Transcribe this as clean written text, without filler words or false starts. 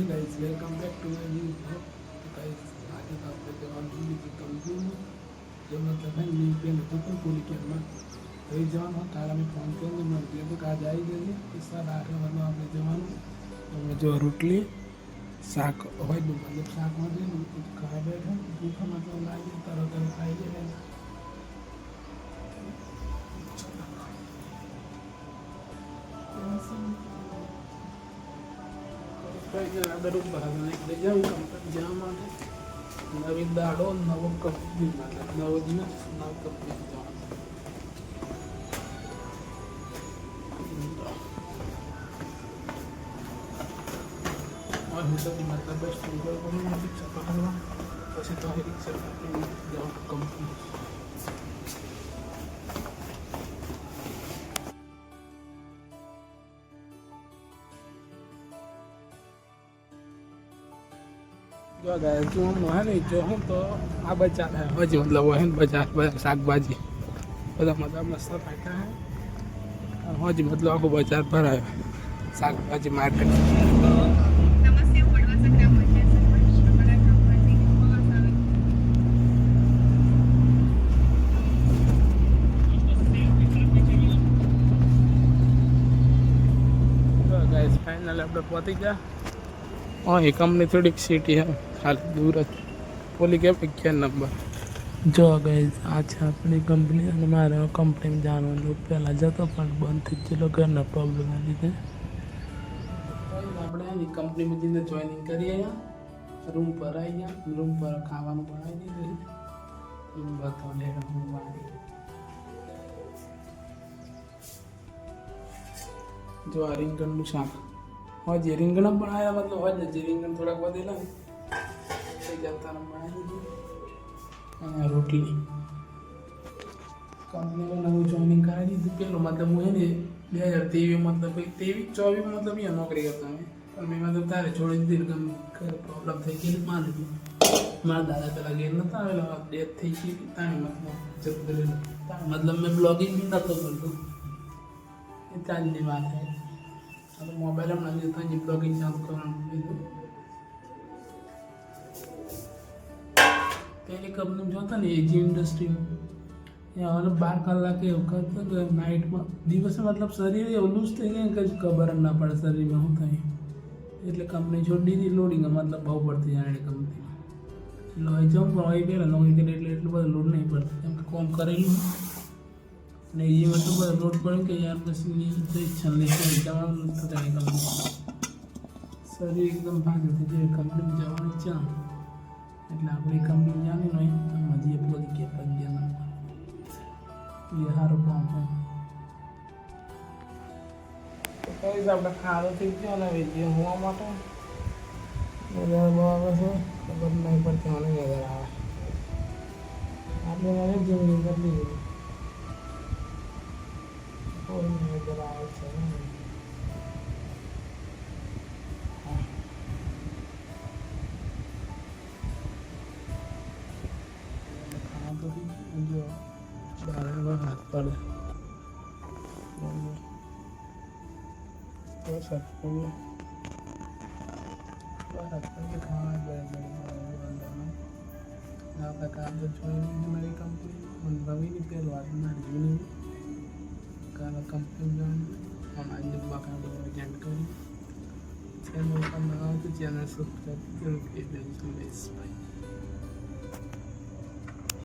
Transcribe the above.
Guys welcome back to my new blog. तो guys આજે તો આપણે જવાનું બીજી કંપનીમાં જે મતલબ है न्यू पेन હતો પણ પૂરી કેરમાં તો એ જવાનું કાલે અમે ફોન કરીને મળીએ તો કાલે આવી જઈએ પિસ્તા 8 વાગે આપણે જવાનું અમે જો રોટલી શાક હોય તો મતલબ શાકમાં જઈને ખાવા બેઠા ભૂખા મતલબ લાગી તરત ખાઈ જાય દરેક ભાગને લઈ જાઉં કંપની જવા માટે નવી દાડો નવો કંપની માટે નવો દિવસ નવ કંપની જવાનું હિસાબી मतलब बस टूर करूँगा रिक्शा पकड़वा પછી તો रिक्शा पकड़ी जाऊँ कंपनी जो गाय जो हम है नहीं जो हम तो आ बाजार है हज मतलब वो है बाजार शाक भाजी બધા મજા મસ્ત પાટા है हज मतलब आखो बाजार भराय शाक भाजी मार्केट गाइस फाइनल આપણે પહોંચી ગયા हाँ ये कंपनी थोड़ी सिटी है खाली दूर बोली के 11 नंबर जो गए आज अपनी कंपनी અને મારે કંપનીમાં જવાનું પહેલાં જતો પણ બંધ થઈ ગયેલો ઘરના પ્રોબ્લેમના લીધે આપણે એની કંપનીમાં જઈને જોઈનિંગ કરી આવ્યા રૂમ પર આવી ગયા રૂમ પર ખાવાનું બનાવી દીધું રૂમ બતાવને હું વાળી જો આ રીંગણનું શાક हाँ जी रिंगण बनाया मतलब हाँ जी रिंगण थोड़ा बदला जाता बनाया रोटली कंपनी में नवी जॉइनिंग करा दी पेलो मतलब मुझे ने 2023 मतलब 23-24 में मतलब यहाँ नौकरी करता मैं पर मैं मतलब तारे छोड़ दी गम प्रॉब्लम थी कि मान ली मारा दादा पेला गेर न था वेला डेथ थी कि ताने मतलब जरूर मतलब मैं ब्लॉगिंग भी ना तो करता इतनी बात है अब मोबाइल में लगे तो ये ब्लॉगिंग चालू करना पहले कंपनी में जोता नहीं एजी इंडस्ट्री में यहाँ मतलब 12 कलाक करते नाइट में दिवस में मतलब शरीर लूज थी गए कहीं खबर ना पड़े शरीर में होता है એટલે કંપની છોડી દીધી લોડિંગ मतलब બહુ પડતી જાણે કંપની લોહી જાઉં પણ હોય પહેલાં નોકરી કરી એટલે એટલું બધું લોડ નહીં પડતું કેમ કે કોમ કરેલું ને એ मतलब બધા લોડ પડે કે યાર પછી ઈચ્છા નહીં જવાનું નથી થતા કંપની શરીર એકદમ ભાગે છે જે કંપનીમાં જવાની ઈચ્છા એટલે આપણી કંપની જાણી નહીં હજી એ બોલી કે પંજાબ એ સારું કામ છે તો કઈ આપણે ખાડો થઈ ગયો ને વેચીએ હોવા માટે નજર બહુ આવે છે ખબર નહીં પડતી મને નજર આવે આપણે મને જમીન બદલી ગઈ કોઈ નજર આવે છે जो हाथ पड़े तो सब खाना काम तो ज्वाइनिंग हमारी कंपनी नवी नहीं पहले हमारी ज्वाइनिंग कारण कंपनी ज्वाइन हम आज एजेंट करें चैनल पर लगाओ तो चैनल सब्सक्राइब करो।